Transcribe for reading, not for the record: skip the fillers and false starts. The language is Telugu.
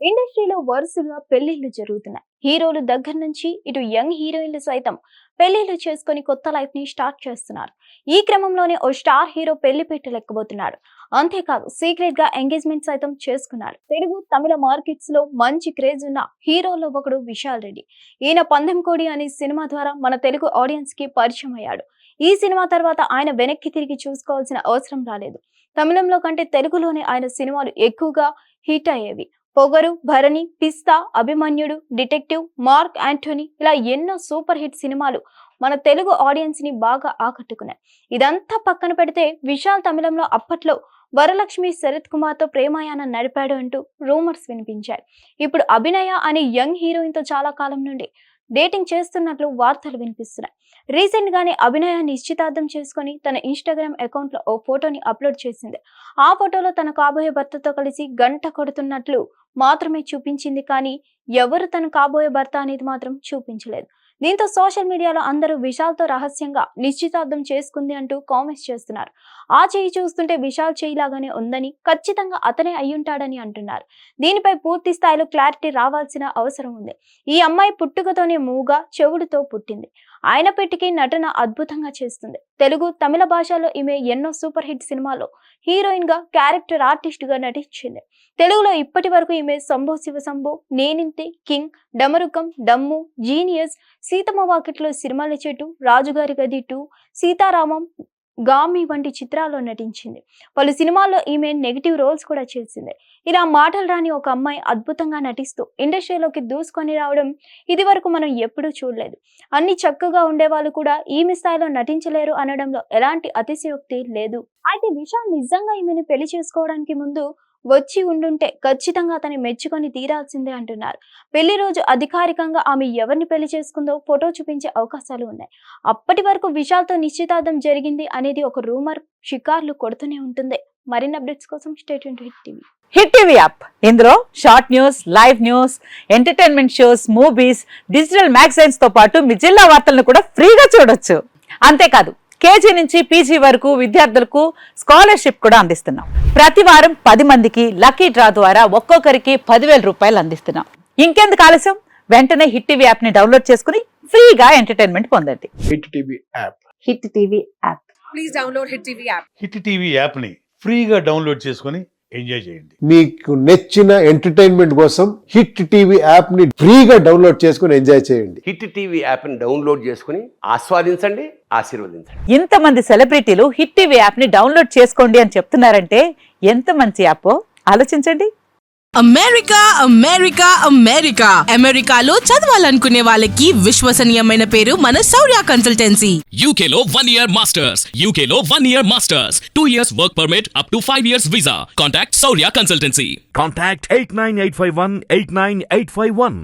ఇండస్ట్రీలో వరుసగా పెళ్లిళ్లు జరుగుతున్నాయి. హీరోలు దగ్గర నుంచి ఇటు యంగ్ హీరోయిన్లు సైతం పెళ్లిళ్లు చేసుకుని కొత్త లైఫ్ ని స్టార్ట్ చేస్తున్నారు. ఈ క్రమంలోనే ఓ స్టార్ హీరో పెళ్లి పెట్టలెక్కబోతున్నాడు. అంతేకాదు సీక్రెట్ గా ఎంగేజ్మెంట్ సైతం చేసుకున్నాడు. తెలుగు తమిళ మార్కెట్స్ లో మంచి క్రేజ్ ఉన్న హీరోల్లో ఒకడు విశాల్ రెడ్డి. ఈయన పందెం కోడి అనే సినిమా ద్వారా మన తెలుగు ఆడియన్స్ కి పరిచయం అయ్యాడు. ఈ సినిమా తర్వాత ఆయన వెనక్కి తిరిగి చూసుకోవాల్సిన అవసరం రాలేదు. తమిళంలో కంటే తెలుగులోనే ఆయన సినిమాలు ఎక్కువగా హిట్ అయ్యేవి. పొగరు, భరణి, పిస్తా, అభిమన్యుడు, డిటెక్టివ్, మార్క్ యాంటోనీ ఇలా ఎన్నో సూపర్ హిట్ సినిమాలు మన తెలుగు ఆడియన్స్ ని బాగా ఆకట్టుకున్నాయి. ఇదంతా పక్కన పెడితే విశాల్ తమిళంలో అప్పట్లో వరలక్ష్మి శరత్ కుమార్ తో ప్రేమాయాణం నడిపాడు అంటూ రూమర్స్ వినిపించాయి. ఇప్పుడు అభినయ అనే యంగ్ హీరోయిన్ తో చాలా కాలం నుండి డేటింగ్ చేస్తున్నట్లు వార్తలు వినిపిస్తున్నాయి. రీసెంట్ గానే అభినయ నిశ్చితార్థం చేసుకుని తన ఇన్స్టాగ్రామ్ అకౌంట్ లో ఓ ఫోటోని అప్లోడ్ చేసింది. ఆ ఫోటోలో తన కాబోయే భర్తతో కలిసి గంట కొడుతున్నట్లు మాత్రమే చూపించింది, కానీ ఎవరు తన కాబోయే భర్త అనేది మాత్రం చూపించలేదు. దీంతో సోషల్ మీడియాలో అందరూ విశాల్ తో రహస్యంగా నిశ్చితార్థం చేసుకుంది అంటూ కామెంట్స్ చేస్తున్నారు. ఆ చేయి చూస్తుంటే విశాల్ చేయిలాగానే ఉందని, ఖచ్చితంగా అతనే అయ్యుంటాడని అంటున్నారు. దీనిపై పూర్తి స్థాయిలో క్లారిటీ రావాల్సిన అవసరం ఉంది. ఈ అమ్మాయి పుట్టుకతోనే మూగా, చెవుడుతో పుట్టింది. అయినప్పటికీ నటన అద్భుతంగా చేస్తుంది. తెలుగు, తమిళ భాషల్లో ఈమె ఎన్నో సూపర్ హిట్ సినిమాల్లో హీరోయిన్ గా, క్యారెక్టర్ ఆర్టిస్ట్ గా నటించింది. తెలుగులో ఇప్పటి వరకు ఈమె శంభో శివ శంభో, నేనింతే, కింగ్, డమరుకం, డమ్ము, జీనియస్, సీతమ్మ వాకిట్లో సిరిమల్లె చెట్టు, రాజుగారి గది 2, సీతారామం, గామి వంటి చిత్రాల్లో నటించింది. పలు సినిమాల్లో ఈమె నెగిటివ్ రోల్స్ కూడా చేసింది. ఇలా మాటలు రాని ఒక అమ్మాయి అద్భుతంగా నటిస్తూ ఇండస్ట్రీలోకి దూసుకొని రావడం ఇది వరకు మనం ఎప్పుడూ చూడలేదు. అన్ని చక్కగా ఉండేవాళ్ళు కూడా ఈమె స్థాయిలో నటించలేరు అనడంలో ఎలాంటి అతిశయోక్తి లేదు. అయితే విశాల్ నిజంగా ఈమెను పెళ్లి చేసుకోవడానికి ముందు వచ్చి ఉండుంటే ఖచ్చితంగా అతని మెచ్చుకొని తీరాల్సిందే అంటున్నారు. పెళ్లి రోజు అధికారికంగా ఆమె ఎవరిని పెళ్లి చేసుకుందో ఫోటో చూపించే అవకాశాలు ఉన్నాయి. అప్పటి వరకు విశాల్ తో నిశ్చితార్థం జరిగింది అనేది ఒక రూమర్ షికార్లు కొడుతూనే ఉంటుంది. మరిన్ని అప్డేట్స్ కోసం stay tuned to Hit TV. Hit TV app ఇందులో short news, live news, entertainment shows, movies, digital magazines తో పాటు మీ జిల్లా వార్తలను కూడా ఫ్రీగా చూడొచ్చు. అంతేకాదు కేజీ నుంచి పీజీ వరకు విద్యార్థులకు స్కాలర్షిప్ కూడా అందిస్తున్నాం. ప్రతి వారం 10 మందికి లక్కీ డ్రా ద్వారా ఒక్కొక్కరికి 10,000 రూపాయలు అందిస్తున్నాం. ఇంకెందుకు ఆలస్యం, వెంటనే హిట్ టీవీ యాప్ ని డౌన్లోడ్ చేసుకుని ఫ్రీగా ఎంటర్టైన్మెంట్ పొందండి. Hit TV app. Hit TV app. Please download hit TV app. Hit TV app ని ఫ్రీగా డౌన్లోడ్ చేసుకుని ఎంజాయ్ చేయండి. మీకు నచ్చిన ఎంటర్టైన్మెంట్ కోసం హిట్ టీవీ యాప్ ని ఫ్రీగా డౌన్లోడ్ చేసుకుని ఎంజాయ్ చేయండి. హిట్ టీవీ యాప్ ని డౌన్లోడ్ చేసుకుని ఆస్వాదించండి, ఆశీర్వదించండి. ఇంతమంది సెలబ్రిటీలు హిట్ టీవీ యాప్ ని డౌన్లోడ్ చేసుకోండి అని చెప్తున్నారంటే ఎంత మంచి యాప్ ఆలోచించండి. అమెరికా అమెరికా అమెరికా అమెరికాలో చదవాలనుకునే వాళ్ళకి విశ్వసనీయమైన పేరు మన శౌర్య కన్సల్టెన్సీ. UK లో 1 year masters, UK లో 1 year masters, 2 years work permit up to 5 years visa. Contact Saurya Consultancy. Contact 89851 89851.